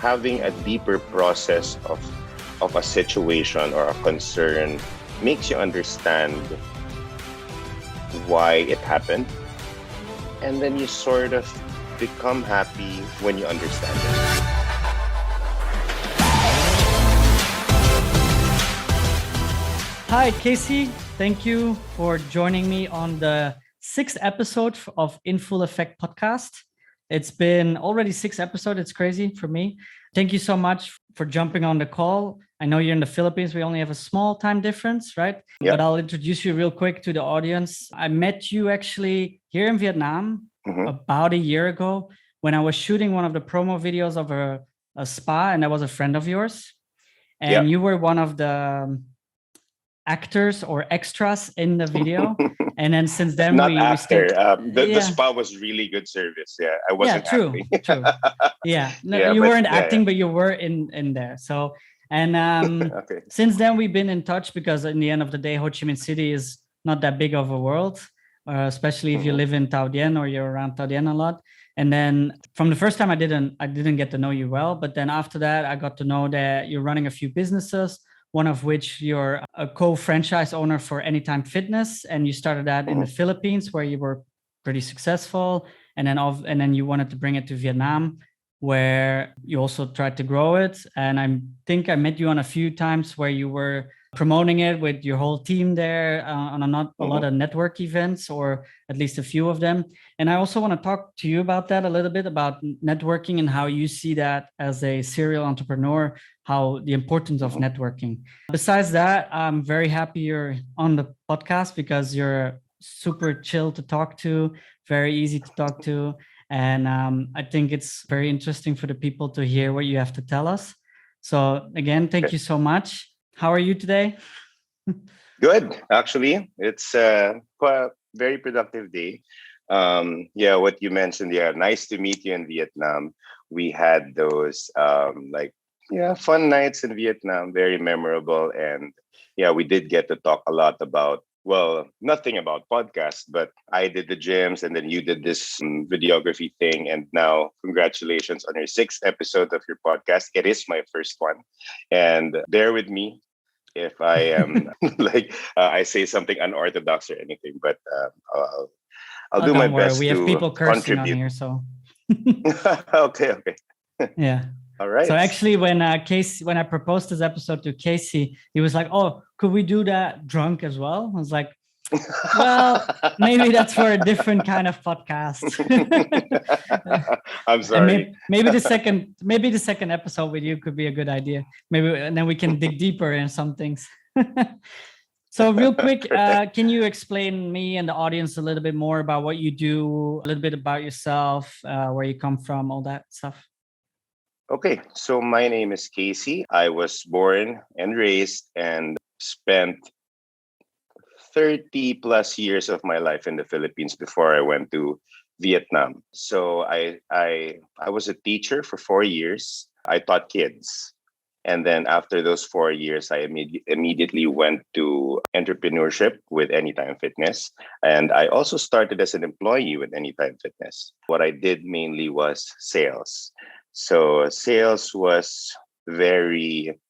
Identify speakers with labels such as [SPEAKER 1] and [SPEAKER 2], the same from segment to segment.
[SPEAKER 1] having a deeper process of a situation or a concern makes you understand why it happened. And then you sort of become happy when you understand it.
[SPEAKER 2] Hi, Casey. Thank you for joining me on the 6th episode of In Full Effect podcast. It's been already 6 episodes. It's crazy for me. Thank you so much for jumping on the call. I know you're in the Philippines. We only have a small time difference, right?
[SPEAKER 1] Yep.
[SPEAKER 2] But I'll introduce you real quick to the audience. I met you actually here in Vietnam about a year ago when I was shooting one of the promo videos of a spa, and that was a friend of yours. And you were one of the actors or extras in the video. And then since then,
[SPEAKER 1] we stayed. The spa was really good service. Yeah, I wasn't
[SPEAKER 2] true. Yeah, no, you weren't acting, but you were in there. So, and since then we've been in touch because in the end of the day, Ho Chi Minh City is not that big of a world, especially if you live in Tao Dien or you're around Tao Dien a lot. And then from the first time, I didn't get to know you well, but then after that, I got to know that you're running a few businesses. One of which you're a co-franchise owner for Anytime Fitness, and you started that in the Philippines, where you were pretty successful, and then you wanted to bring it to Vietnam, where you also tried to grow it. And I think I met you on a few times where you were promoting it with your whole team there on a lot of network events, or at least a few of them. And I also want to talk to you about that a little bit, about networking and how you see that as a serial entrepreneur, how the importance of networking. Besides that, I'm very happy you're on the podcast because you're super chill to talk to, very easy to talk to. And I think it's very interesting for the people to hear what you have to tell us. So again, thank you so much. How are you today?
[SPEAKER 1] Good, actually. It's quite a very productive day. What you mentioned, nice to meet you in Vietnam. We had those fun nights in Vietnam, very memorable. And we did get to talk a lot about, nothing about podcasts, but I did the gyms and then you did this videography thing. And now congratulations on your 6th episode of your podcast. It is my first one. And bear with me if I am I say something unorthodox or anything, but I'll do my best.
[SPEAKER 2] We have people cursing on here, so
[SPEAKER 1] okay.
[SPEAKER 2] Yeah.
[SPEAKER 1] All right.
[SPEAKER 2] So actually, when I proposed this episode to Casey, he was like, "Oh, could we do that drunk as well?" I was like, "Well, maybe that's for a different kind of podcast."
[SPEAKER 1] I'm sorry.
[SPEAKER 2] Maybe the second episode with you could be a good idea. And then we can dig deeper in some things. So real quick, can you explain me and the audience a little bit more about what you do, a little bit about yourself, where you come from, all that stuff?
[SPEAKER 1] Okay, so my name is Casey. I was born and raised and spent 30 plus years of my life in the Philippines before I went to Vietnam. So I was a teacher for 4 years. I taught kids. And then after those 4 years, I immediately went to entrepreneurship with Anytime Fitness. And I also started as an employee with Anytime Fitness. What I did mainly was sales. So sales was very,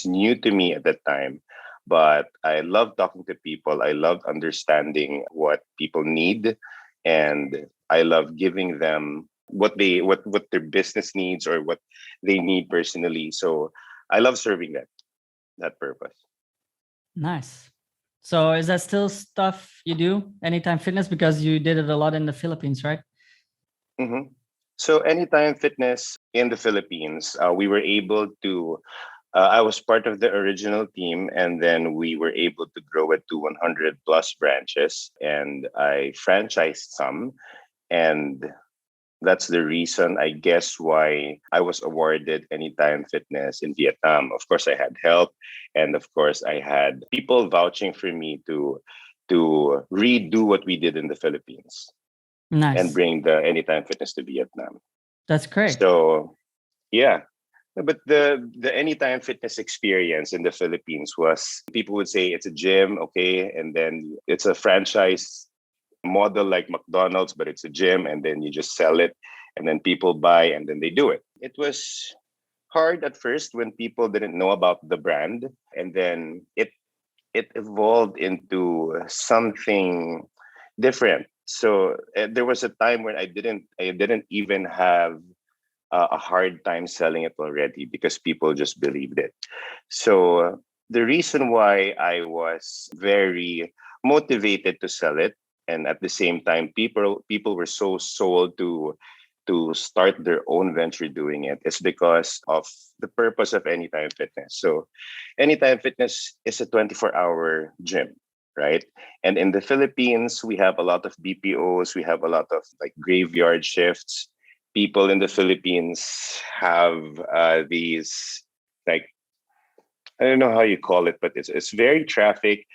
[SPEAKER 1] new to me at that time. But I love talking to people. I love understanding what people need. And I love giving them what their business needs or what they need personally. So I love serving that purpose.
[SPEAKER 2] Nice. So is that still stuff you do, Anytime Fitness? Because you did it a lot in the Philippines, right?
[SPEAKER 1] Mm-hmm. So Anytime Fitness in the Philippines, we were able to, I was part of the original team, and then we were able to grow it to 100 plus branches, and I franchised some. And that's the reason, I guess, why I was awarded Anytime Fitness in Vietnam. Of course, I had help. And of course, I had people vouching for me to redo what we did in the Philippines.
[SPEAKER 2] Nice.
[SPEAKER 1] And bring the Anytime Fitness to Vietnam.
[SPEAKER 2] That's great.
[SPEAKER 1] So, yeah. But the Anytime Fitness experience in the Philippines was, people would say it's a gym, okay, and then it's a franchise model like McDonald's, but it's a gym, and then you just sell it, and then people buy, and then they do it. It was hard at first when people didn't know about the brand, and then it evolved into something different. So there was a time when I didn't even have a hard time selling it already because people just believed it. So the reason why I was very motivated to sell it, and at the same time people were so sold to start their own venture doing it, is because of the purpose of Anytime Fitness. So Anytime Fitness is a 24-hour gym, right? And in the Philippines, we have a lot of BPOs, we have a lot of like graveyard shifts. People in the Philippines have these, like, I don't know how you call it, but it's very traffic.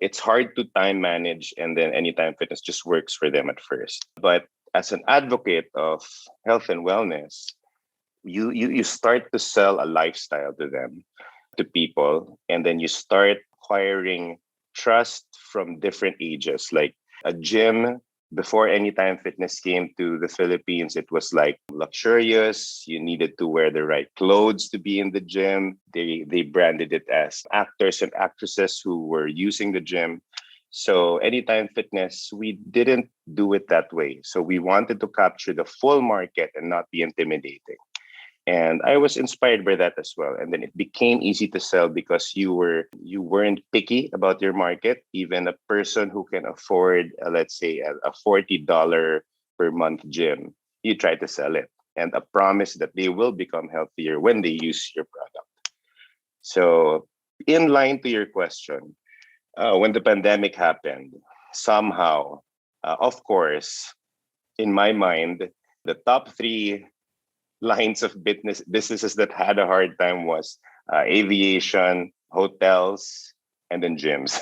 [SPEAKER 1] It's hard to time manage, and then Anytime Fitness just works for them at first. But as an advocate of health and wellness, you start to sell a lifestyle to them, to people, and then you start acquiring trust from different ages. Like a gym, before Anytime Fitness came to the Philippines, it was like luxurious. You needed to wear the right clothes to be in the gym. They branded it as actors and actresses who were using the gym. So Anytime Fitness, we didn't do it that way. So we wanted to capture the full market and not be intimidating. And I was inspired by that as well. And then it became easy to sell because you weren't picky about your market. Even a person who can afford, let's say, a $40 per month gym, you try to sell it, and a promise that they will become healthier when they use your product. So, in line to your question, when the pandemic happened, somehow, of course, in my mind, the top three lines of businesses that had a hard time was aviation, hotels, and then gyms.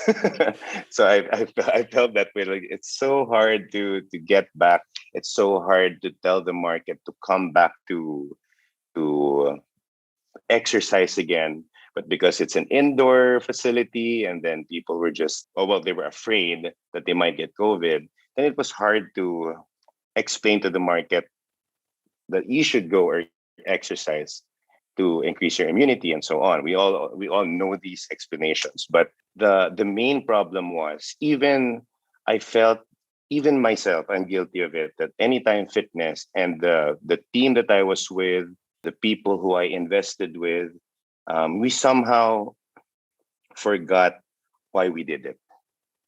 [SPEAKER 1] So I felt that way. Like, it's so hard to get back. It's so hard to tell the market to come back to exercise again. But because it's an indoor facility, and then people were just, oh well, they were afraid that they might get COVID. Then it was hard to explain to the market that you should go or exercise to increase your immunity and so on. We all know these explanations, but the main problem was, even I felt, even myself, I'm guilty of it, that Anytime Fitness and the team that I was with, the people who I invested with, we somehow forgot why we did it.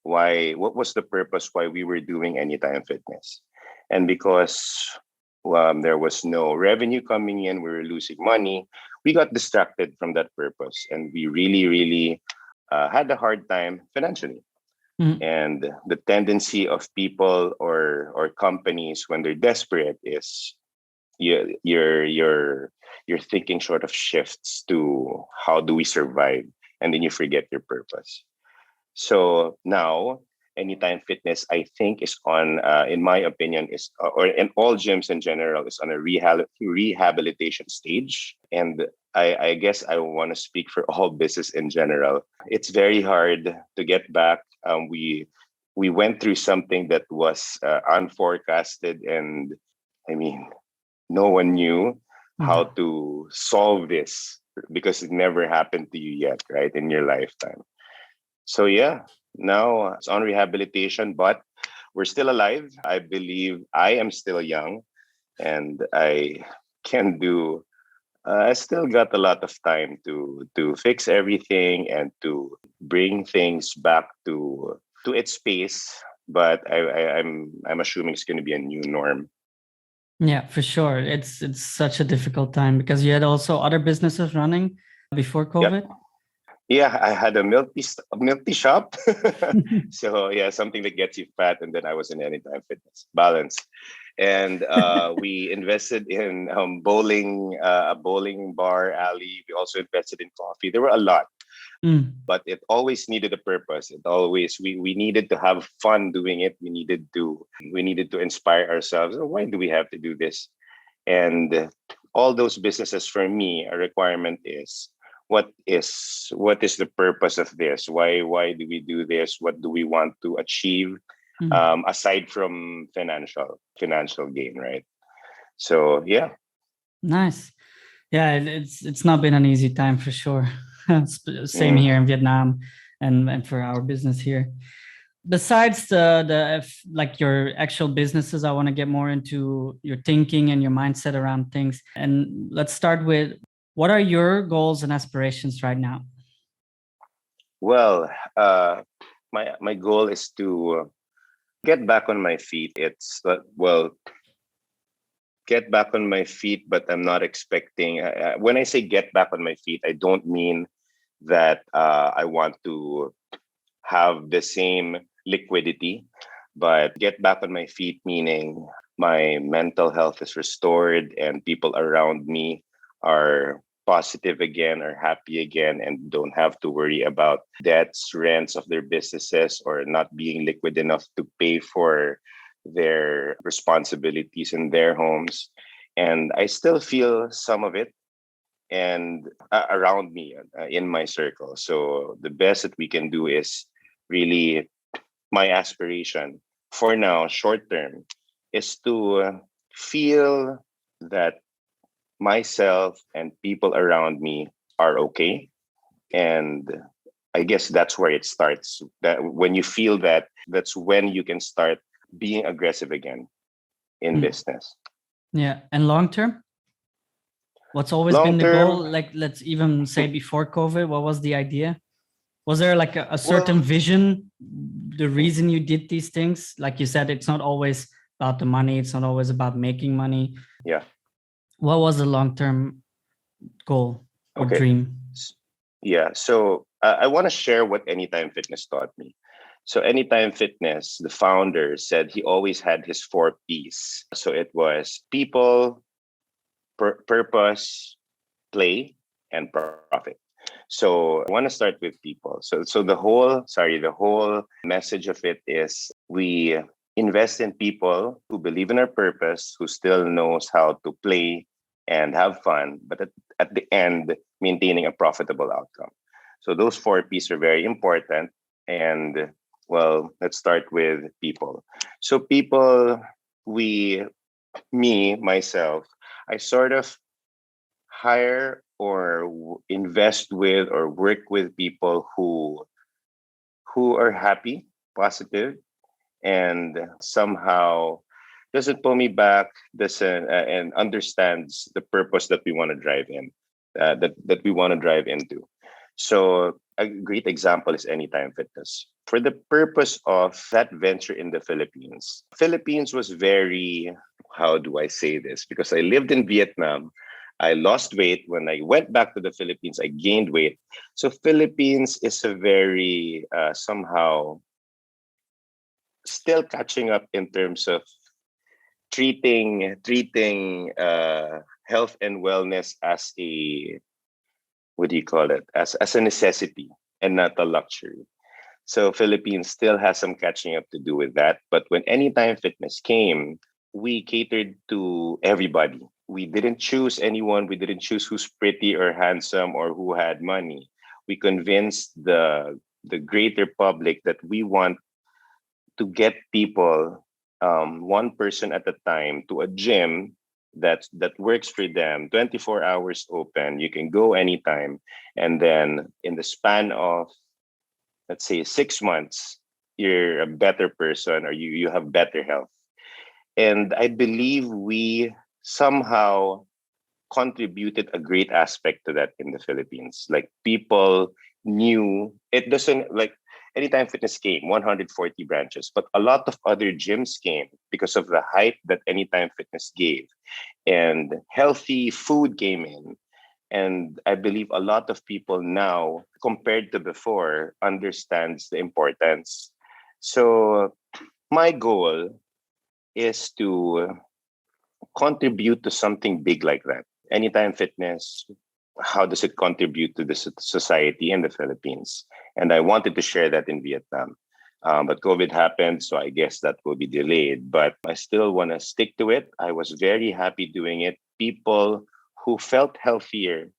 [SPEAKER 1] What was the purpose why we were doing Anytime Fitness? And because there was no revenue coming in, we were losing money, we got distracted from that purpose, and we really, really had a hard time financially.
[SPEAKER 2] Mhm.
[SPEAKER 1] And the tendency of people or companies when they're desperate is you, your thinking sort of shifts to how do we survive, and then you forget your purpose. So now, Anytime Fitness, I think, is on, in my opinion, or in all gyms in general, is on a rehabilitation stage. And I guess I want to speak for all business in general. It's very hard to get back. We went through something that was unforecasted, and I mean, no one knew how
[SPEAKER 2] Yeah.
[SPEAKER 1] to solve this because it never happened to you yet, right, in your lifetime. So yeah, now it's on rehabilitation, but we're still alive. I believe I am still young, and I can do. I still got a lot of time to fix everything and to bring things back to its pace. But I'm assuming it's going to be a new norm.
[SPEAKER 2] Yeah, for sure. It's such a difficult time because you had also other businesses running before
[SPEAKER 1] Yep.
[SPEAKER 2] COVID.
[SPEAKER 1] Yeah, I had a milk tea shop. So yeah, something that gets you fat, and then I was in Anytime Fitness, balance. And we invested in bowling, a bowling bar alley. We also invested in coffee. There were a lot,
[SPEAKER 2] Mm.
[SPEAKER 1] but it always needed a purpose. It always, we needed to have fun doing it. We needed to inspire ourselves. "Oh, why do we have to do this?" And all those businesses, for me, a requirement is, what is the purpose of this? Why do we do this? What do we want to achieve,
[SPEAKER 2] Mm.
[SPEAKER 1] aside from financial gain, right? So yeah.
[SPEAKER 2] Nice. Yeah, it's not been an easy time for sure. Same here in Vietnam, and for our business here. Besides like your actual businesses, I want to get more into your thinking and your mindset around things. And let's start with, what are your goals and aspirations right now?
[SPEAKER 1] Well, my goal is to get back on my feet. It's well, get back on my feet, but I'm not expecting. When I say get back on my feet, I don't mean that I want to have the same liquidity, but get back on my feet meaning my mental health is restored and people around me are positive again or happy again and don't have to worry about debts, rents of their businesses, or not being liquid enough to pay for their responsibilities in their homes. And I still feel some of it and around me in my circle. So the best that we can do is really, my aspiration for now, short term, is to feel that myself and people around me are okay. And I guess that's where it starts. That when you feel that, that's when you can start being aggressive again in business.
[SPEAKER 2] Yeah. And long term? What's always
[SPEAKER 1] Long
[SPEAKER 2] been the goal?
[SPEAKER 1] term,
[SPEAKER 2] Like, let's even say before COVID, what was the idea? Was there like a certain
[SPEAKER 1] well,
[SPEAKER 2] vision, the reason you did these things? Like you said, it's not always about the money, it's not always about making money.
[SPEAKER 1] yeah.
[SPEAKER 2] What was the long-term goal or
[SPEAKER 1] Okay.
[SPEAKER 2] dream?
[SPEAKER 1] Yeah. So I want to share what Anytime Fitness taught me. So Anytime Fitness, the founder said he always had his four P's. So it was people, purpose, play, and profit. So I want to start with people. So the whole message of it is we invest in people who believe in our purpose, who still knows how to play and have fun, but at the end, maintaining a profitable outcome. So those four P's are very important. And well, let's start with people. So people, we, me, myself, I sort of hire or invest with or work with people who are happy, positive, and somehow doesn't pull me back, doesn't and understands the purpose that we want to drive in, that we want to drive into. So a great example is Anytime Fitness. For the purpose of that venture in the Philippines, Philippines was very, how do I say this? Because I lived in Vietnam, I lost weight. When I went back to the Philippines, I gained weight. So Philippines is a very somehow still catching up in terms of treating health and wellness as a, what do you call it, as a necessity and not a luxury. So Philippines still has some catching up to do with that. But when Anytime Fitness came, we catered to everybody. We didn't choose anyone. We didn't choose who's pretty or handsome or who had money. We convinced the greater public that we want to get people, one person at a time, to a gym that works for them, 24 hours open. You can go anytime. And then in the span of, let's say, 6 months, you're a better person or you have better health. And I believe we somehow contributed a great aspect to that in the Philippines. Like people knew it doesn't, like Anytime Fitness came, 140 branches, but a lot of other gyms came because of the hype that Anytime Fitness gave. And healthy food came in. And I believe a lot of people now, compared to before, understands the importance. So my goal is to contribute to something big like that. Anytime Fitness, how does it contribute to the society in the Philippines? And I wanted to share that in Vietnam. But COVID happened, so I guess that will be delayed. But I still want to stick to it. I was very happy doing it. People who felt healthier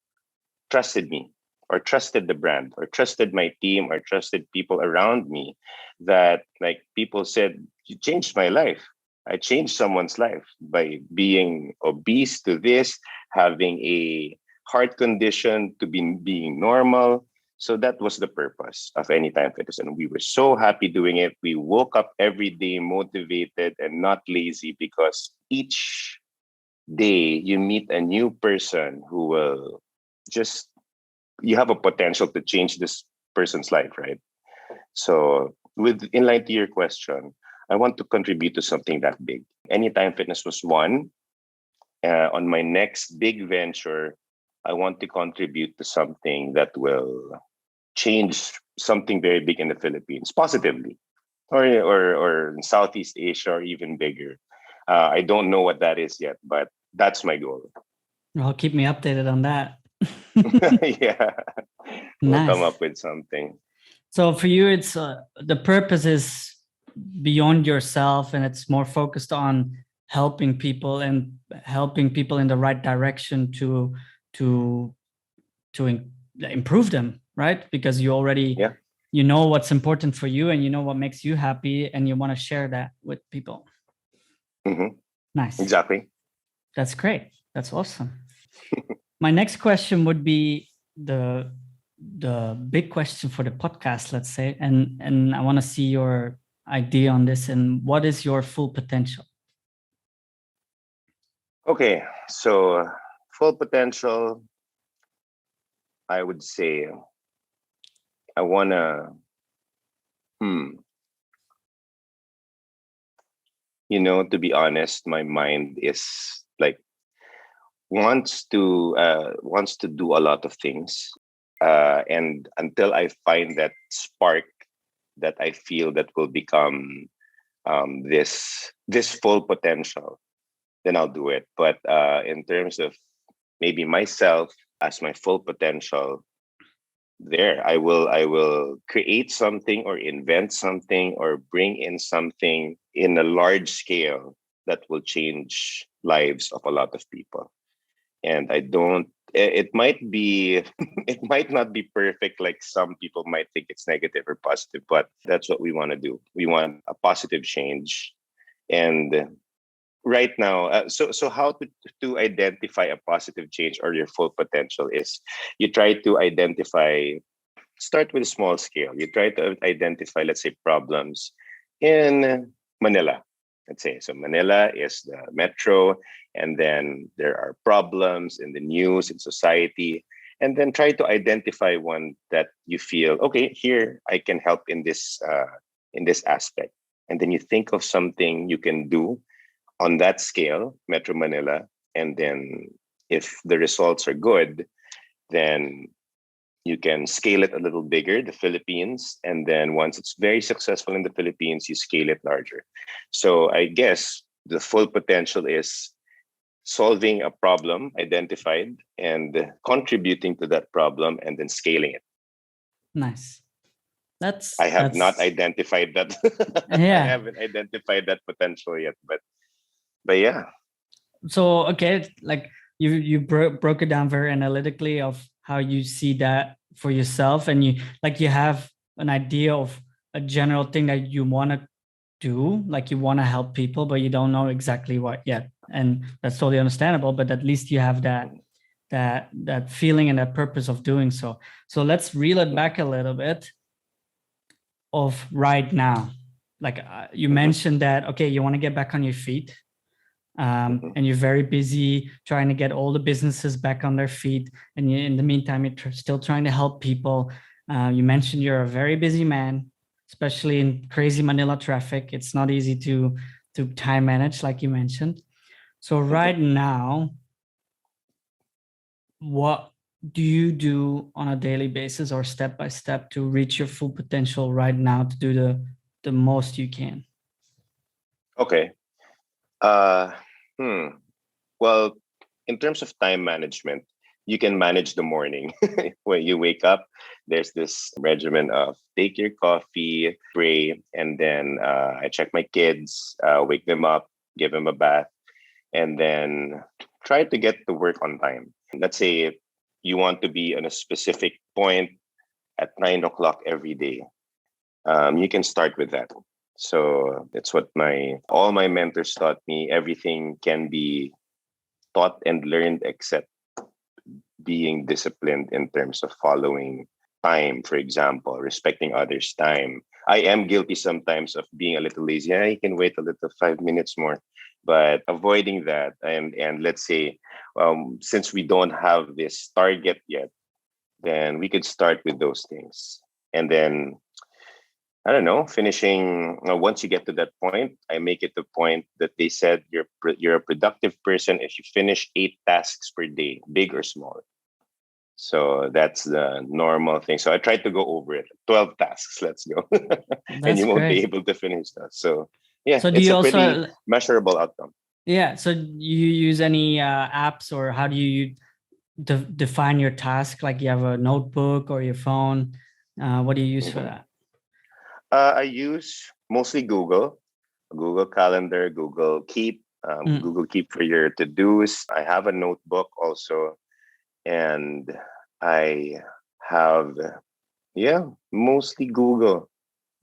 [SPEAKER 1] trusted me, or trusted the brand, or trusted my team, or trusted people around me. That, like, people said, you changed my life. I changed someone's life by being obese to this, having heart condition to being normal. So that was the purpose of Anytime Fitness. And we were so happy doing it. We woke up every day motivated and not lazy, because each day you meet a new person who will just, you have a potential to change this person's life, right? So in line to your question, I want to contribute to something that big. Anytime Fitness was one. On my next big venture, I want to contribute to something that will change something very big in the Philippines positively, or in Southeast Asia, or even bigger. I don't know what that is yet, but that's my goal.
[SPEAKER 2] Well, keep me updated on that.
[SPEAKER 1] Yeah, we'll come up with something.
[SPEAKER 2] So for you, it's the purpose is beyond yourself, and it's more focused on helping people in the right direction to improve them, right? Because you already you know what's important for you, and you know what makes you happy, and you want to share that with people.
[SPEAKER 1] Mm-hmm.
[SPEAKER 2] Nice.
[SPEAKER 1] Exactly.
[SPEAKER 2] That's great. That's awesome. My next question would be the big question for the podcast, let's say, and I want to see your idea on this. And what is your full potential?
[SPEAKER 1] Okay, so full potential, I would say I wanna, to be honest, my mind is like wants to do a lot of things, and until I find that spark that I feel that will become this full potential, then I'll do it. But in terms of maybe myself as my full potential, I will create something or invent something or bring in something in a large scale that will change lives of a lot of people. And it might be it might not be perfect, like some people might think it's negative or positive, but that's what we want to do. We want a positive change. And right now, so how to identify a positive change or your full potential is you try to start with a small scale. You try to identify, let's say, problems in Manila. Let's say, so Manila is the metro, and then there are problems in the news, in society, and then try to identify one that you feel, okay, here I can help in this aspect. And then you think of something you can do on that scale, Metro Manila, and then if the results are good, then you can scale it a little bigger, the Philippines. And then once it's very successful in the Philippines, you scale it larger. So I guess the full potential is solving a problem identified and contributing to that problem and then scaling it.
[SPEAKER 2] Nice.
[SPEAKER 1] I have not identified that.
[SPEAKER 2] Yeah.
[SPEAKER 1] I haven't identified that potential yet, but yeah.
[SPEAKER 2] So, okay, like you broke it down very analytically of how you see that for yourself, and you have an idea of a general thing that you want to do, like you want to help people, but you don't know exactly what yet, and that's totally understandable. But at least you have that feeling and that purpose of doing so. So let's reel it back a little bit of right now. Like you mentioned that, okay, you want to get back on your feet. And you're very busy trying to get all the businesses back on their feet, and in the meantime you're still trying to help people. You mentioned you're a very busy man, especially in crazy Manila traffic. It's not easy to time manage, like you mentioned. So right now, what do you do on a daily basis or step by step to reach your full potential right now, to do the most you can?
[SPEAKER 1] Okay. Well, in terms of time management, you can manage the morning. When you wake up, there's this regimen of take your coffee, pray, and then I check my kids, wake them up, give them a bath, and then try to get to work on time. Let's say you want to be on a specific point at 9 o'clock every day. You can start with that. So that's what all my mentors taught me. Everything can be taught and learned except being disciplined in terms of following time, for example, respecting others' time. I am guilty sometimes of being a little lazy. Yeah, you can wait a little 5 minutes more, but avoiding that. And let's say, since we don't have this target yet, then we could start with those things. And then, I don't know, finishing, once you get to that point, I make it the point that they said you're a productive person if you finish 8 tasks per day, big or small. So that's the normal thing. So I try to go over it. 12 tasks, let's go. And
[SPEAKER 2] That's
[SPEAKER 1] you won't be
[SPEAKER 2] great.
[SPEAKER 1] able to finish that. So yeah,
[SPEAKER 2] So do
[SPEAKER 1] it's
[SPEAKER 2] you
[SPEAKER 1] a pretty
[SPEAKER 2] also,
[SPEAKER 1] measurable outcome.
[SPEAKER 2] yeah, so you use any apps, or how do you define your task? Like you have a notebook or your phone? What do you use for
[SPEAKER 1] Mhm.
[SPEAKER 2] that?
[SPEAKER 1] I use mostly Google Calendar, Google Keep,
[SPEAKER 2] Mm,
[SPEAKER 1] Google Keep for your to-dos. I have a notebook also, and I have, yeah, mostly Google.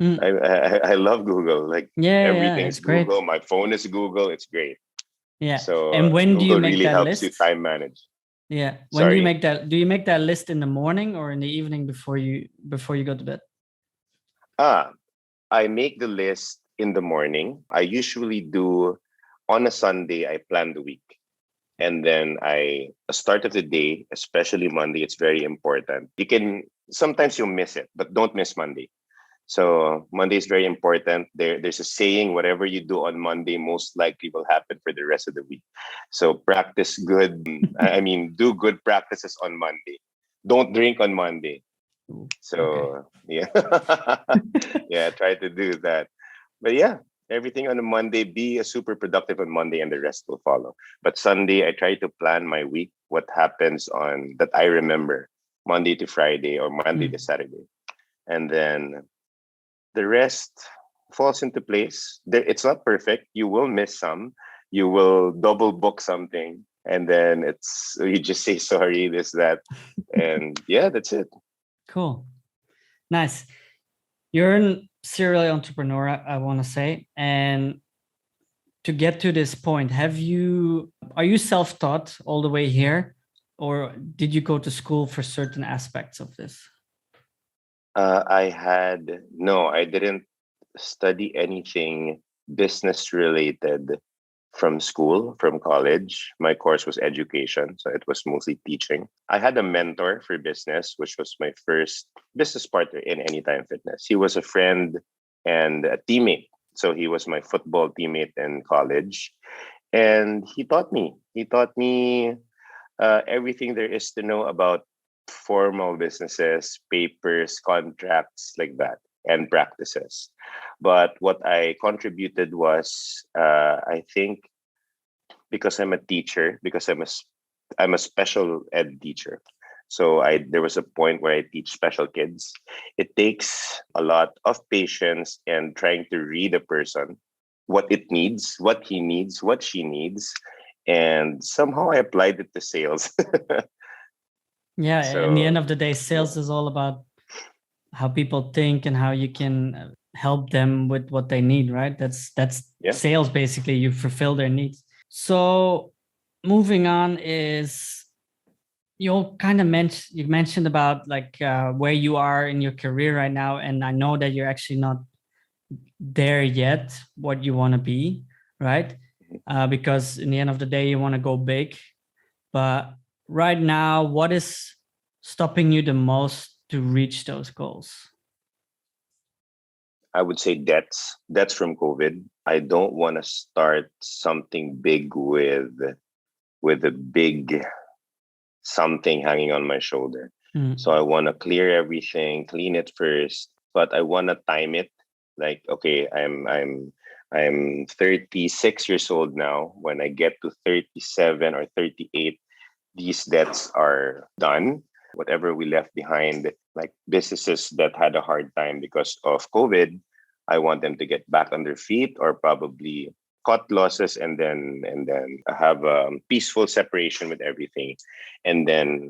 [SPEAKER 2] mm.
[SPEAKER 1] I love Google. Like
[SPEAKER 2] Yeah, yeah,
[SPEAKER 1] everything
[SPEAKER 2] it's
[SPEAKER 1] is
[SPEAKER 2] great.
[SPEAKER 1] Google. My phone is Google. It's great.
[SPEAKER 2] Yeah.
[SPEAKER 1] So
[SPEAKER 2] And when do you
[SPEAKER 1] Google
[SPEAKER 2] make
[SPEAKER 1] really
[SPEAKER 2] that
[SPEAKER 1] helps you
[SPEAKER 2] list?
[SPEAKER 1] time manage.
[SPEAKER 2] Yeah. When do you
[SPEAKER 1] Sorry.
[SPEAKER 2] make that? Do you make that list in the morning or in the evening before you go to bed?
[SPEAKER 1] Ah, I make the list in the morning. I usually do on a Sunday, I plan the week. And then start of the day, especially Monday, it's very important. You can, sometimes you'll miss it, but don't miss Monday. So Monday is very important. There's a saying, whatever you do on Monday most likely will happen for the rest of the week. So practice good. I mean, do good practices on Monday. Don't drink on Monday.
[SPEAKER 2] Ooh, okay.
[SPEAKER 1] So yeah, yeah, try to do that. But yeah, everything on a Monday, be a super productive on Monday, and the rest will follow. But Sunday, I try to plan my week, what happens on that I remember, Monday to Friday or Monday to
[SPEAKER 2] Mm.
[SPEAKER 1] Saturday, and then the rest falls into place. It's not perfect. You will miss some. You will double book something, and then you just say sorry, this, that, and yeah, that's it.
[SPEAKER 2] Cool. Nice. You're a serial entrepreneur, I want to say. And to get to this point, are you self-taught all the way here? Or did you go to school for certain aspects of this?
[SPEAKER 1] No, I didn't study anything business related from school, from college. My course was education, so it was mostly teaching. I had a mentor for business, which was my first business partner in Anytime Fitness. He was a friend and a teammate. So he was my football teammate in college. And he taught me. He taught me everything there is to know about formal businesses, papers, contracts, like that, and practices. But what I contributed was, I think, because I'm a teacher, because I'm a special ed teacher. So there was a point where I teach special kids. It takes a lot of patience and trying to read a person, what it needs, what he needs, what she needs, and somehow I applied it to sales.
[SPEAKER 2] Yeah, in the end
[SPEAKER 1] So
[SPEAKER 2] of the day,
[SPEAKER 1] yeah,
[SPEAKER 2] sales is all about how people think and how you can help them with what they need, right? That's
[SPEAKER 1] yeah.
[SPEAKER 2] sales basically. You fulfill their needs. So moving on is you mentioned about like where you are in your career right now, and I know that you're actually not there yet what you want to be, right? Because in the end of the day, you want to go big. But right now, what is stopping you the most to reach those goals?
[SPEAKER 1] I would say debts from COVID. I don't want to start something big with a big something hanging on my shoulder. So
[SPEAKER 2] Mm.
[SPEAKER 1] I want to clear everything, clean it first, but I want to time it. Like, okay, I'm 36 years old now. When I get to 37 or 38, these debts are done. Whatever we left behind, like businesses that had a hard time because of COVID, I want them to get back on their feet or probably cut losses and then have a peaceful separation with everything, and then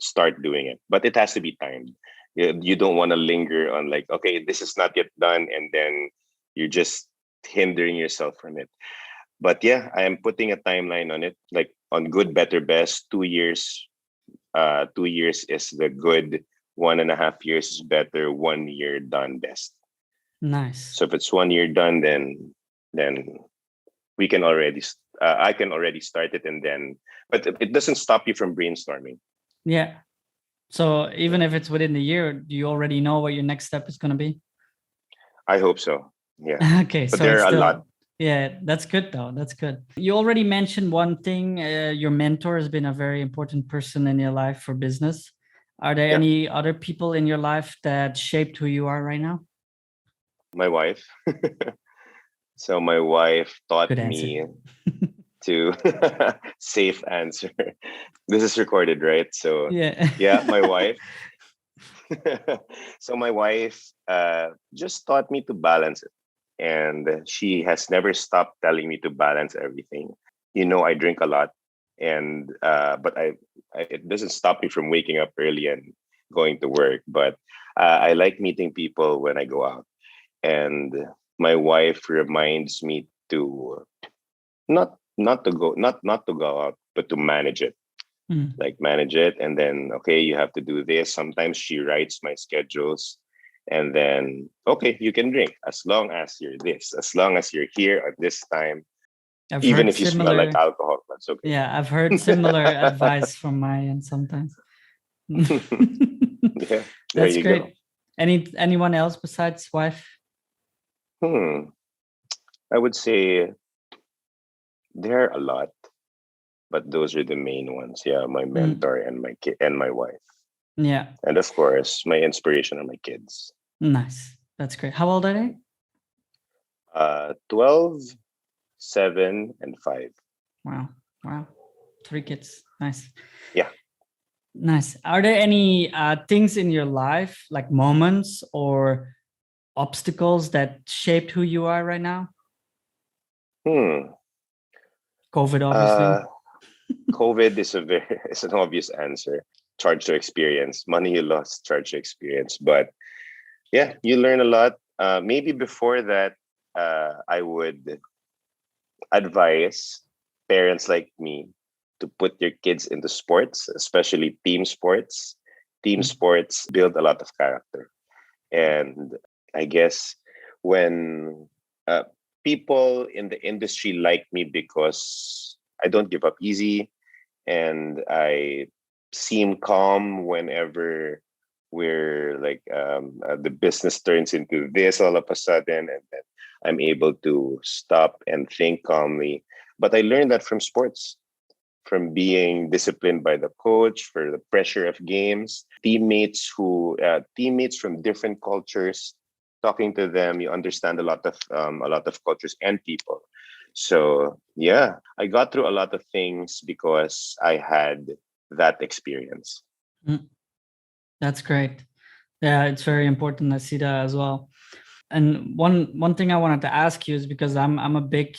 [SPEAKER 1] start doing it. But it has to be timed. You don't want to linger on like, okay, this is not yet done, and then you're just hindering yourself from it. But yeah, I am putting a timeline on it, like on good, better, best, 2 years 2 years is the good, 1.5 years is better, 1 year done best.
[SPEAKER 2] Nice.
[SPEAKER 1] So if it's 1 year done, then we can already I can already start it, and then, but it doesn't stop you from brainstorming.
[SPEAKER 2] Yeah. So even if it's within the year, do you already know what your next step is going to be?
[SPEAKER 1] I hope so. Yeah.
[SPEAKER 2] Okay,
[SPEAKER 1] but
[SPEAKER 2] so
[SPEAKER 1] there
[SPEAKER 2] it's
[SPEAKER 1] are a
[SPEAKER 2] still,
[SPEAKER 1] lot.
[SPEAKER 2] yeah, that's good though. That's good. You already mentioned one thing. Your mentor has been a very important person in your life for business. Are there any other people in your life that shaped who you are right now?
[SPEAKER 1] My wife. So my wife taught
[SPEAKER 2] Good answer.
[SPEAKER 1] me to safe answer. This is recorded, right? So yeah, my wife. So my wife just taught me to balance it, and she has never stopped telling me to balance everything. I drink a lot, and but it doesn't stop me from waking up early and going to work. But I like meeting people when I go out, and my wife reminds me to not to go not to go out, but to manage it. Like manage it, and then, okay, you have to do this. Sometimes she writes my schedules, and then, okay, you can drink as long as you're this, as long as you're here at this time. Even if you smell like alcohol, that's okay.
[SPEAKER 2] Yeah, I've heard similar advice from my end sometimes.
[SPEAKER 1] Yeah,
[SPEAKER 2] that's great. Go. Anyone else besides wife?
[SPEAKER 1] I would say there are a lot, but those are the main ones. Yeah, my mentor and my kid and my wife.
[SPEAKER 2] Yeah,
[SPEAKER 1] and of course, my inspiration are my kids.
[SPEAKER 2] Nice, that's great. How old are they?
[SPEAKER 1] 12, 7, and 5.
[SPEAKER 2] Wow, 3 kids. Nice.
[SPEAKER 1] Yeah.
[SPEAKER 2] Nice. Are there any things in your life, like moments or obstacles that shaped who you are right now? COVID, obviously.
[SPEAKER 1] COVID is it's an obvious answer. Charge to experience. Money you lost, charge to experience. But yeah, you learn a lot. Maybe before that, I would advise parents like me to put your kids into sports, especially team sports. Team sports build a lot of character. And I guess when people in the industry like me because I don't give up easy, and I seem calm whenever we're like the business turns into this all of a sudden, and then I'm able to stop and think calmly. But I learned that from sports, from being disciplined by the coach, for the pressure of games, teammates from different cultures. Talking to them, you understand a lot of cultures and people. So yeah, I got through a lot of things because I had that experience.
[SPEAKER 2] That's great. Yeah, it's very important. I see that as well. And one thing I wanted to ask you is because I'm a big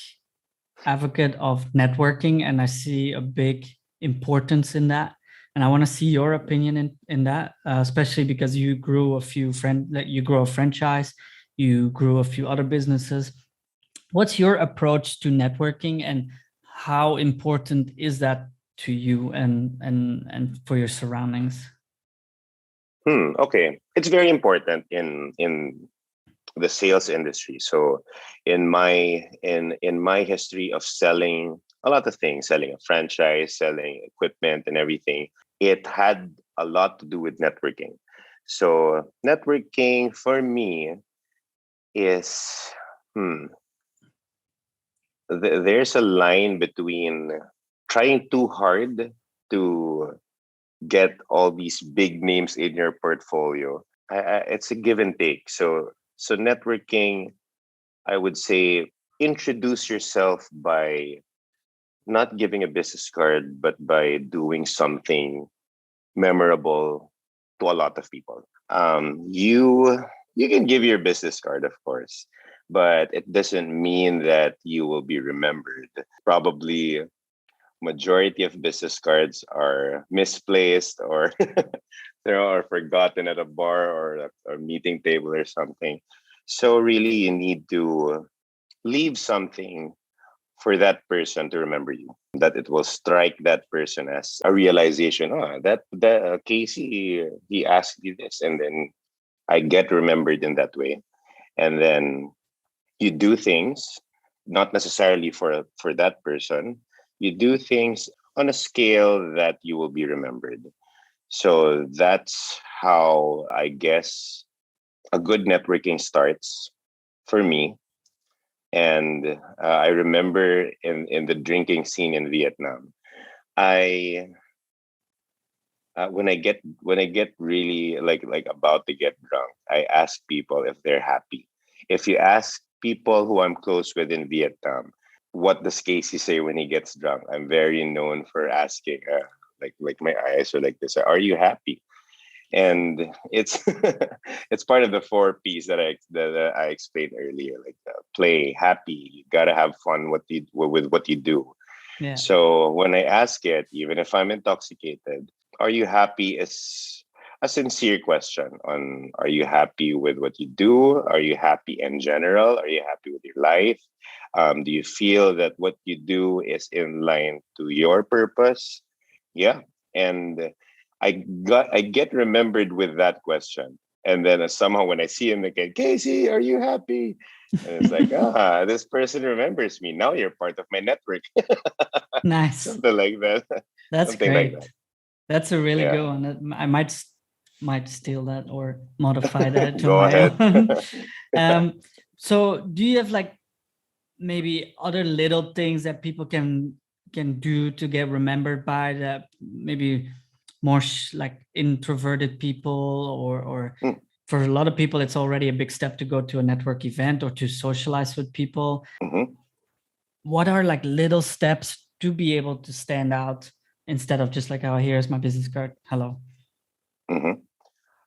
[SPEAKER 2] advocate of networking, and I see a big importance in that. And I want to see your opinion in that, especially because you grew you grew a franchise, you grew a few other businesses. What's your approach to networking, and how important is that to you and for your surroundings?
[SPEAKER 1] Okay, it's very important in the sales industry. So in my history of selling a lot of things, selling a franchise, selling equipment and everything, it had a lot to do with networking. So networking for me is there's a line between trying too hard to get all these big names in your portfolio. It's a give and take. So networking, I would say, introduce yourself by not giving a business card, but by doing something memorable to a lot of people. You can give your business card, of course, but it doesn't mean that you will be remembered. Probably majority of business cards are misplaced, or are forgotten at a bar or a meeting table or something. So really, you need to leave something for that person to remember you. That it will strike that person as a realization. Oh, that Casey, he asked you this, and then I get remembered in that way. And then you do things not necessarily for that person. You do things on a scale that you will be remembered. So that's how I guess a good networking starts for me. And I remember in the drinking scene in Vietnam, I when I get really like about to get drunk, I ask people if they're happy. If you ask people who I'm close with in Vietnam, what does Casey say when he gets drunk? I'm very known for asking, like my eyes are like this. Are you happy? And it's it's part of the four P's that I explained earlier, like play, happy. You gotta have fun with what you do.
[SPEAKER 2] Yeah.
[SPEAKER 1] So when I ask it, even if I'm intoxicated, are you happy is a sincere question on are you happy with what you do? Are you happy in general? Are you happy with your life? Do you feel that what you do is in line to your purpose? Yeah. And I get remembered with that question. And then somehow when I see him again, Casey, are you happy? And it's like, this person remembers me. Now you're part of my network.
[SPEAKER 2] Nice.
[SPEAKER 1] Something like that.
[SPEAKER 2] That's
[SPEAKER 1] Something
[SPEAKER 2] great.
[SPEAKER 1] like that.
[SPEAKER 2] That's a really good one. I might steal that or modify that to
[SPEAKER 1] Go
[SPEAKER 2] my
[SPEAKER 1] ahead.
[SPEAKER 2] own. So do you have like maybe other little things that people can do to get remembered by, that maybe more like introverted people or for a lot of people it's already a big step to go to a network event or to socialize with people?
[SPEAKER 1] Mm-hmm.
[SPEAKER 2] What are like little steps to be able to stand out instead of just like, oh, here's my business card, hello?
[SPEAKER 1] Mm-hmm.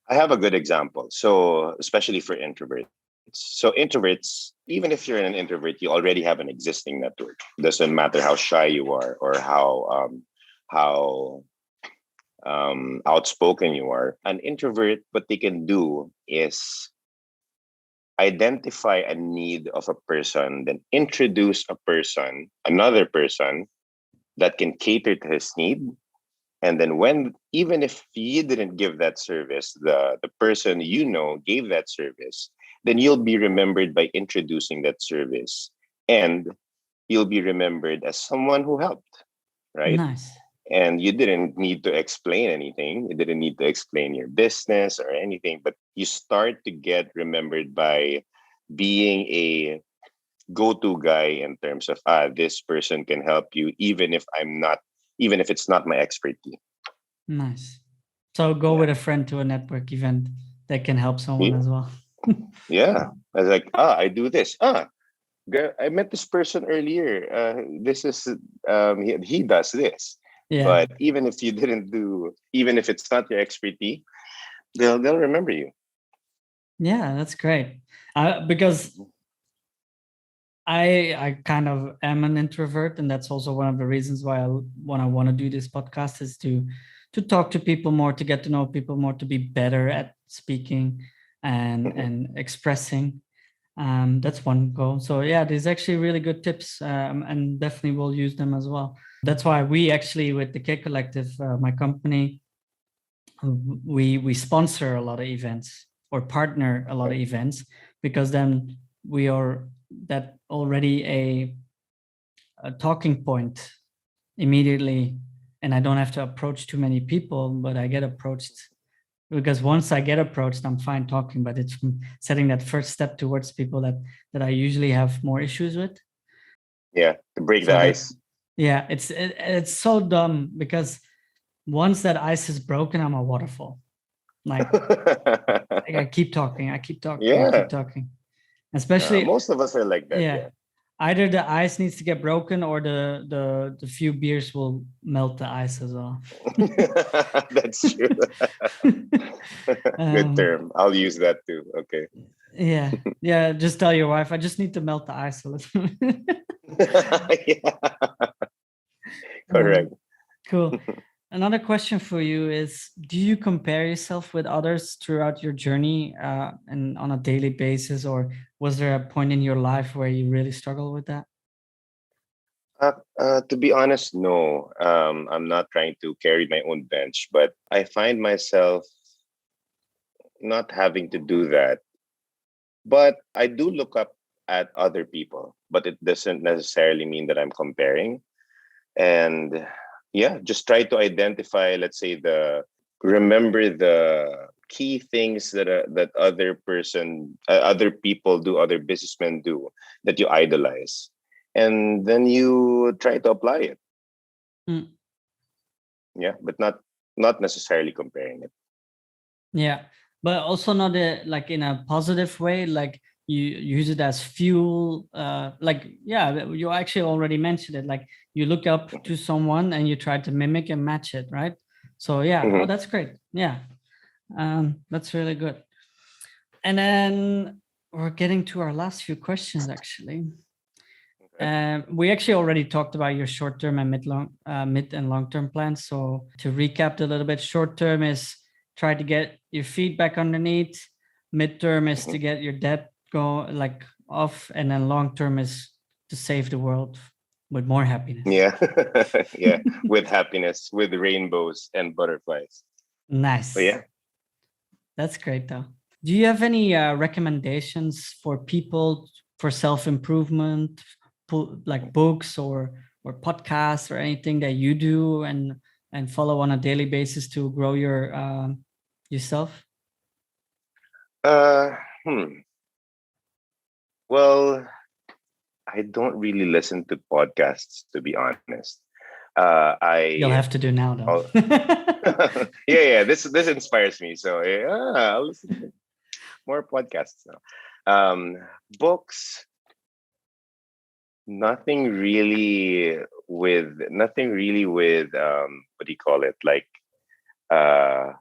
[SPEAKER 1] I have a good example. So especially for introverts. So introverts, even if you're an introvert, you already have an existing network. Doesn't matter how shy you are or how outspoken you are. An introvert, what they can do is identify a need of a person, then introduce another person that can cater to his need. And then even if you didn't give that service, the person gave that service, then you'll be remembered by introducing that service. And you'll be remembered as someone who helped, right?
[SPEAKER 2] Nice.
[SPEAKER 1] And you didn't need to explain anything. You didn't need to explain your business or anything, but you start to get remembered by being a go-to guy in terms of this person can help you even if it's not my expertise.
[SPEAKER 2] Nice. So go with a friend to a network event that can help someone as well.
[SPEAKER 1] Yeah. I was like, I do this. I met this person earlier. This is he does this.
[SPEAKER 2] Yeah.
[SPEAKER 1] But even if it's not your expertise, they'll remember you.
[SPEAKER 2] Yeah, that's great. Because I kind of am an introvert, and that's also one of the reasons why I want to do this podcast, is to talk to people more, to get to know people more, to be better at speaking and expressing. That's one goal. So yeah, there's actually really good tips, and definitely will use them as well. That's why we actually, with the K Collective, my company, we sponsor a lot of events or partner a lot of events, because then we are that already a talking point immediately, and I don't have to approach too many people, but I get approached. Because once I get approached, I'm fine talking, but it's setting that first step towards people that I usually have more issues with.
[SPEAKER 1] Yeah, to break the ice.
[SPEAKER 2] Yeah, it's so dumb, because once that ice is broken, I'm a waterfall. Like, I keep talking, I keep talking. Especially
[SPEAKER 1] most of us are like that. Yeah.
[SPEAKER 2] Either the ice needs to get broken, or the few beers will melt the ice as well.
[SPEAKER 1] That's true. Good term. I'll use that too. Okay.
[SPEAKER 2] Yeah. Just tell your wife, I just need to melt the ice a little.
[SPEAKER 1] Correct.
[SPEAKER 2] Cool. Another question for you is, do you compare yourself with others throughout your journey and on a daily basis, or was there a point in your life where you really struggle with that?
[SPEAKER 1] To be honest, no. I'm not trying to carry my own bench, but I find myself not having to do that. But I do look up at other people, but it doesn't necessarily mean that I'm comparing. And yeah, just try to identify, let's say, remember the key things that other people do, other businessmen do, that you idolize, and then you try to apply it.
[SPEAKER 2] Mm.
[SPEAKER 1] Yeah, but not necessarily comparing it.
[SPEAKER 2] Yeah, but also not like in a positive way, like you use it as fuel. Like, yeah, you actually already mentioned it. Like you look up to someone and you try to mimic and match it, right? So yeah, oh,
[SPEAKER 1] Mm-hmm.
[SPEAKER 2] that's great. Yeah, that's really good. And then we're getting to our last few questions, actually.
[SPEAKER 1] Okay.
[SPEAKER 2] We actually already talked about your short-term and mid and long-term plans. So to recap a little bit, short-term is try to get your feet back underneath. Mid-term is to
[SPEAKER 1] Mm-hmm.
[SPEAKER 2] get your debt like off, and then long-term is to save the world with more happiness.
[SPEAKER 1] Yeah, yeah, with happiness, with rainbows and butterflies. But
[SPEAKER 2] Nice.
[SPEAKER 1] yeah.
[SPEAKER 2] That's great, though. Do you have any recommendations for people for self-improvement, like books or podcasts or anything that you do and follow on a daily basis to grow yourself?
[SPEAKER 1] Uh, hmm. Well, I don't really listen to podcasts, to be honest.
[SPEAKER 2] You'll
[SPEAKER 1] I
[SPEAKER 2] have to do now,
[SPEAKER 1] I'll,
[SPEAKER 2] though.
[SPEAKER 1] yeah. This inspires me. So yeah, I'll listen to more podcasts now. Books, nothing really with what do you call it? Like uh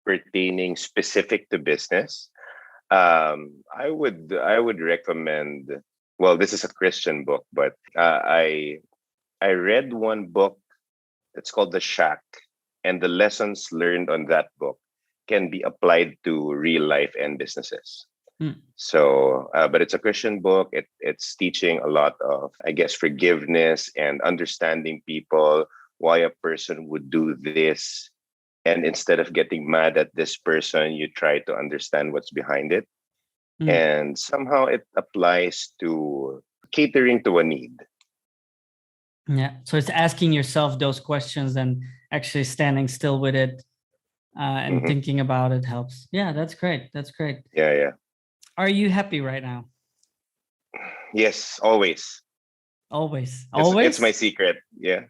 [SPEAKER 1] pertaining specific to business. I would recommend. Well, this is a Christian book, but I read one book that's called The Shack, and the lessons learned on that book can be applied to real life and businesses.
[SPEAKER 2] Mm,
[SPEAKER 1] So, but it's a Christian book. It's teaching a lot of, I guess, forgiveness and understanding people, why a person would do this, and instead of getting mad at this person, you try to understand what's behind it,
[SPEAKER 2] mm.
[SPEAKER 1] and somehow it applies to catering to a need.
[SPEAKER 2] Yeah. So it's asking yourself those questions and actually standing still with it and
[SPEAKER 1] Hmm.
[SPEAKER 2] thinking about it helps. Yeah, that's great. That's great.
[SPEAKER 1] Yeah, yeah.
[SPEAKER 2] Are you happy right now?
[SPEAKER 1] Yes, always.
[SPEAKER 2] Always.
[SPEAKER 1] It's my
[SPEAKER 2] Always?
[SPEAKER 1] secret. Yeah.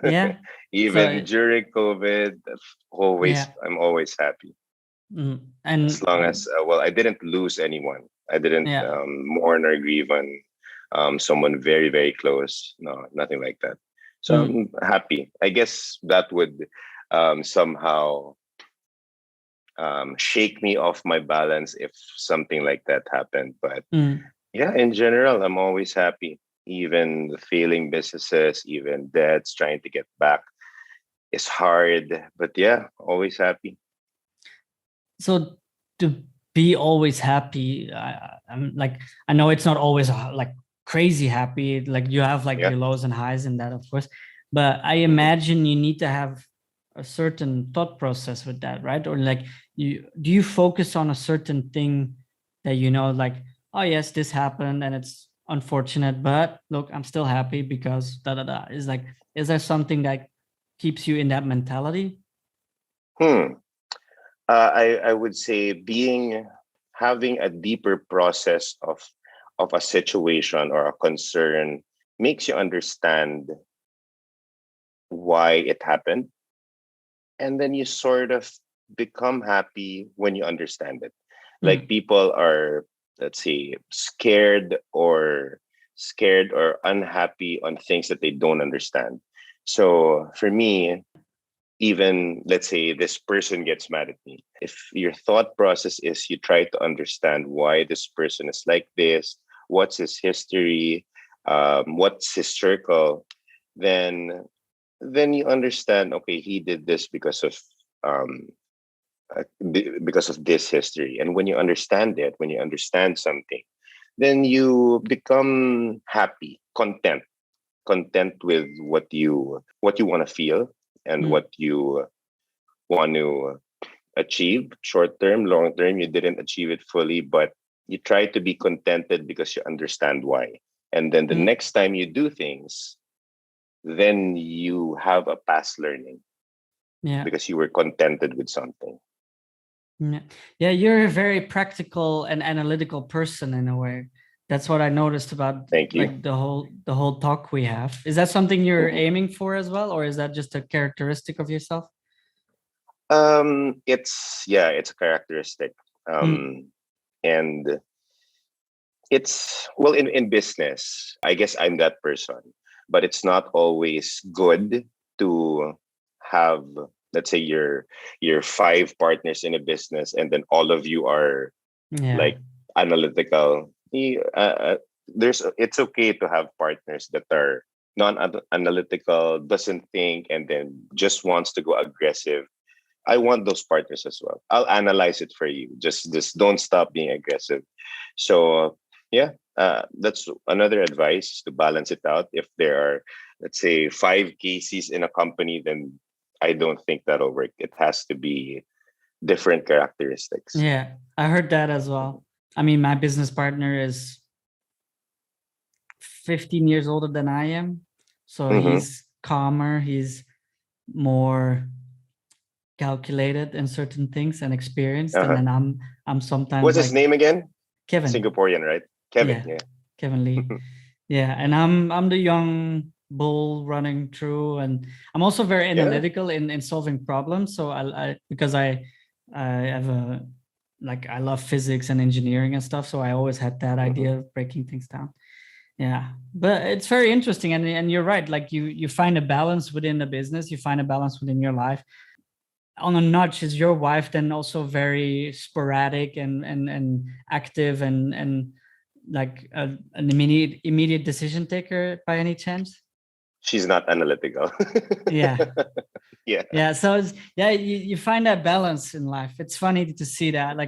[SPEAKER 2] Yeah.
[SPEAKER 1] Even
[SPEAKER 2] So
[SPEAKER 1] during COVID,
[SPEAKER 2] yeah.
[SPEAKER 1] I'm always happy. As
[SPEAKER 2] And
[SPEAKER 1] long as, well, I didn't lose anyone. I didn't
[SPEAKER 2] yeah.
[SPEAKER 1] mourn or grieve on someone very, very close. No, nothing like that. So
[SPEAKER 2] Mm,
[SPEAKER 1] I'm happy. I guess that would somehow shake me off my balance if something like that happened. But
[SPEAKER 2] mm.
[SPEAKER 1] yeah, in general, I'm always happy. Even the failing businesses, even debts, trying to get back is hard. But yeah, always happy.
[SPEAKER 2] So to be always happy, I'm like, I know it's not always like crazy happy. Like you have like
[SPEAKER 1] Yeah.
[SPEAKER 2] your lows and highs in that, of course. But I
[SPEAKER 1] Hmm.
[SPEAKER 2] imagine you need to have a certain thought process with that, right? Or like do you focus on a certain thing that like, oh yes, this happened and it's unfortunate, but look, I'm still happy because da da da. Is there something that keeps you in that mentality?
[SPEAKER 1] Hmm. I would say having a deeper process of a situation or a concern makes you understand why it happened, and then you sort of become happy when you understand it. Like
[SPEAKER 2] Mm,
[SPEAKER 1] people are, let's say, scared or unhappy on things that they don't understand. So for me, even let's say this person gets mad at me, if your thought process is you try to understand why this person is like this, what's his history, what's his circle, then you understand, okay, he did this um, because of this history. And when you understand it, when you understand something, then you become happy, content with what you want to feel and what you want to achieve. Short term, long term, you didn't achieve it fully, but you try to be contented because you understand why. And then the next time you do things, then you have a past learning.
[SPEAKER 2] Yeah.
[SPEAKER 1] Because you were contented with something.
[SPEAKER 2] Yeah, you're a very practical and analytical person in a way. That's what I noticed about like the whole talk we have. Is that something you're aiming for as well, or is that just a characteristic of yourself?
[SPEAKER 1] It's a characteristic. And it's well in business, I guess I'm that person, but it's not always good to have, let's say you're five partners in a business and then all of you are like analytical. It's okay to have partners that are non-analytical, doesn't think, and then just wants to go aggressive. I want those partners as well. I'll analyze it for you. Just don't stop being aggressive. So that's another advice, to balance it out. If there are, let's say, 5 cases in a company, then I don't think that'll work. It has to be different characteristics.
[SPEAKER 2] Yeah, I heard that as well. I mean, my business partner is 15 years older than I am. So he's calmer, he's more calculated in certain things and experienced. And then I'm sometimes
[SPEAKER 1] What's his name again?
[SPEAKER 2] Kevin.
[SPEAKER 1] Singaporean, right? Kevin, yeah.
[SPEAKER 2] Kevin Lee. Yeah. And I'm the young bull running through, and I'm also very analytical in solving problems. So I because I have a I love physics and engineering and stuff. So I always had that idea of breaking things down. Yeah, but it's very interesting, and you're right. Like you find a balance within the business, you find a balance within your life. On a notch, is your wife then also very sporadic and active and like an immediate decision taker by any chance?
[SPEAKER 1] She's not analytical.
[SPEAKER 2] Yeah.
[SPEAKER 1] Yeah.
[SPEAKER 2] So you find that balance in life. It's funny to see that.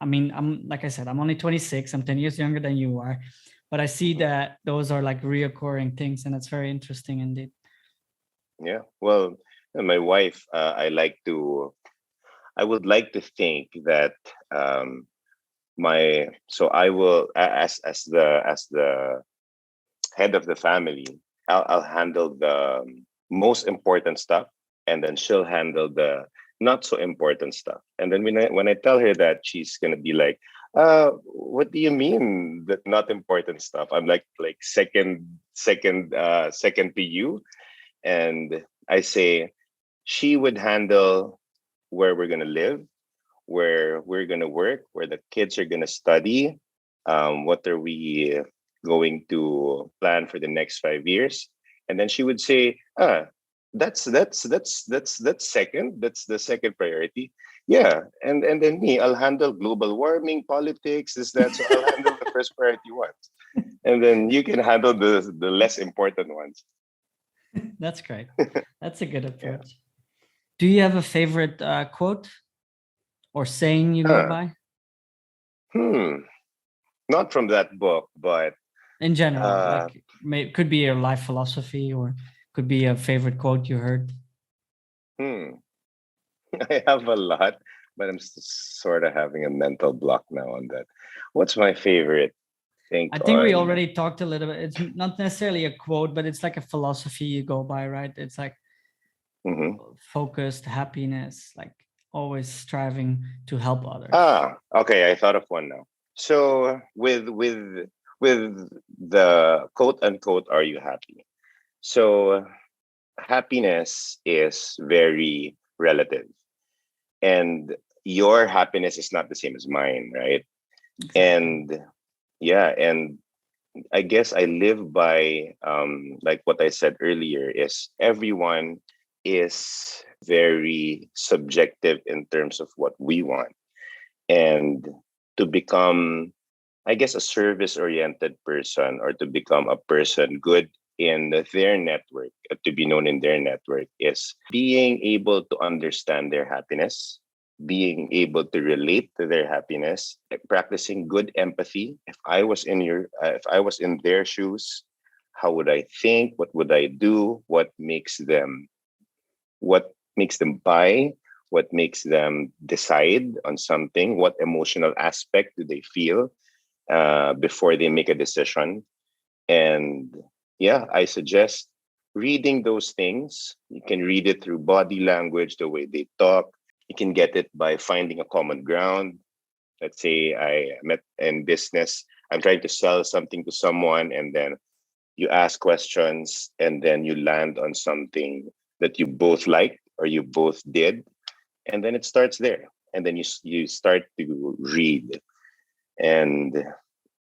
[SPEAKER 2] I mean, I'm like I said, I'm only 26. I'm 10 years younger than you are, but I see that those are like reoccurring things, and it's very interesting indeed.
[SPEAKER 1] Yeah. Well, my wife, I would like to think that I will, as the head of the family, I'll handle the most important stuff, and then she'll handle the not so important stuff. And then when I tell her that, she's gonna be like, what do you mean that not important stuff? I'm like second to you. And I say she would handle where we're gonna live, where we're gonna work, where the kids are gonna study, what are we going to plan for the next 5 years. And then she would say, that's second, that's the second priority. Yeah. And then me, I'll handle global warming, politics, is that, so I'll handle the first priority ones, and then you can handle the less important ones.
[SPEAKER 2] That's great. That's a good approach. Yeah. Do you have a favorite quote or saying you go by?
[SPEAKER 1] Not from that book, but
[SPEAKER 2] in general, could be your life philosophy, or could be a favorite quote you heard.
[SPEAKER 1] I have a lot, but I'm sort of having a mental block now on that. What's my favorite?
[SPEAKER 2] I think we already talked a little bit. It's not necessarily a quote, but it's like a philosophy you go by, right? It's like focused happiness, like always striving to help others.
[SPEAKER 1] Okay. I thought of one now. So with the quote unquote, are you happy? So happiness is very relative, and your happiness is not the same as mine, right? Exactly. And I guess I live by like what I said earlier, is everyone is very subjective in terms of what we want. And to become, I guess, a service-oriented person, or to become a person good in their network, to be known in their network, is being able to understand their happiness, being able to relate to their happiness, practicing good empathy. If I was in their shoes, How would I think? What would I do? What makes them buy? What makes them decide on something? What emotional aspect do they feel before they make a decision? And yeah, I suggest reading those things. You can read it through body language, the way they talk. You can get it by finding a common ground. Let's say I met in business, I'm trying to sell something to someone, and then you ask questions, and then you land on something that you both like or you both did, and then it starts there. And then you start to read. And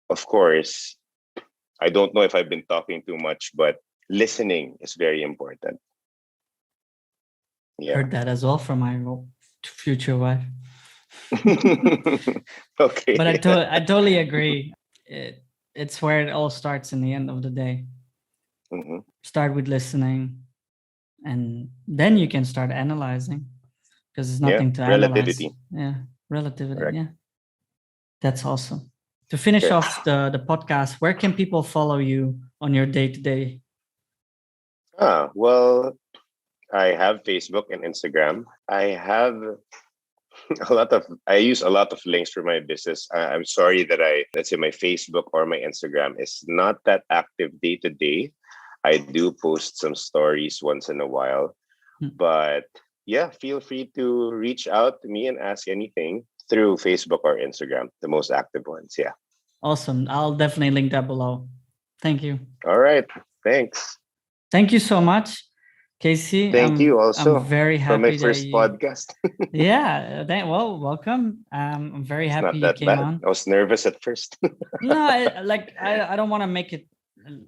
[SPEAKER 1] of course, I don't know if I've been talking too much, but listening is very important.
[SPEAKER 2] Yeah. Heard that as well from my future wife.
[SPEAKER 1] Okay.
[SPEAKER 2] But I totally agree. It's where it all starts in the end of the day. Mm-hmm. Start with listening, and then you can start analyzing, because there's nothing to
[SPEAKER 1] relativity.
[SPEAKER 2] analyze. Yeah, relativity. Correct. Yeah, that's awesome. To finish off the podcast, where can people follow you on your day-to-day?
[SPEAKER 1] Well, I have Facebook and Instagram. I have I use a lot of links for my business. I'm sorry that let's say my Facebook or my Instagram is not that active day to day. I do post some stories once in a while, but yeah, feel free to reach out to me and ask anything through Facebook or Instagram, the most active ones. Yeah.
[SPEAKER 2] Awesome. I'll definitely link that below. Thank you.
[SPEAKER 1] All right. Thanks.
[SPEAKER 2] Thank you so much, Casey.
[SPEAKER 1] Thank you also.
[SPEAKER 2] I'm very happy
[SPEAKER 1] for my first podcast.
[SPEAKER 2] Yeah. Welcome. I'm very happy you came on.
[SPEAKER 1] I was nervous at first.
[SPEAKER 2] No, I don't want to make it.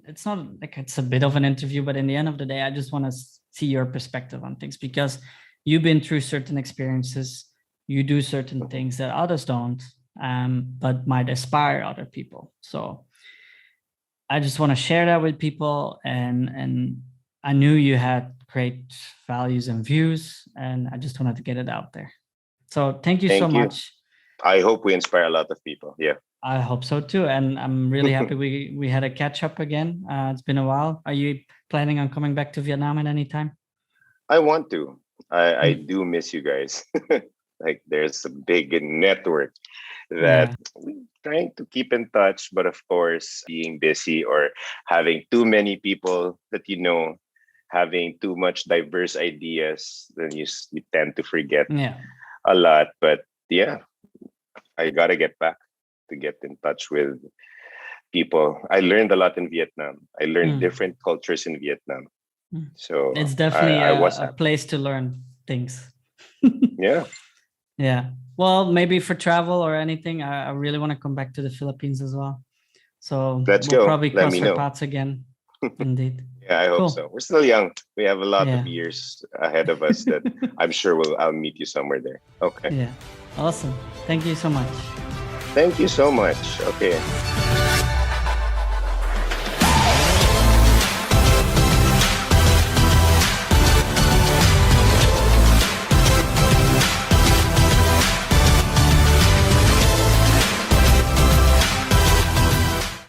[SPEAKER 2] It's not like it's a bit of an interview, but in the end of the day, I just want to see your perspective on things, because you've been through certain experiences. You do certain things that others don't, but might inspire other people. So I just want to share that with people, and I knew you had great values and views, and I just wanted to get it out there. So thank you so much.
[SPEAKER 1] I hope we inspire a lot of people. Yeah.
[SPEAKER 2] I hope so too, and I'm really happy we had a catch up again. It's been a while. Are you planning on coming back to Vietnam at any time?
[SPEAKER 1] I want to. I do miss you guys. Like, there's a big network that we're trying to keep in touch, but of course, being busy or having too many people that having too much diverse ideas, then you tend to forget a lot. But yeah, I gotta get back to get in touch with people. I learned a lot in Vietnam. I learned different cultures in Vietnam. So
[SPEAKER 2] it's definitely a place to learn things.
[SPEAKER 1] Yeah.
[SPEAKER 2] Yeah. Well, maybe for travel or anything, I really want to come back to the Philippines as well. So we'll probably cross our paths again. Indeed.
[SPEAKER 1] Yeah, I hope so. We're still young. We have a lot of years ahead of us that I'm sure I'll meet you somewhere there. Okay.
[SPEAKER 2] Yeah. Awesome. Thank you so much.
[SPEAKER 1] Thank you so much. Okay.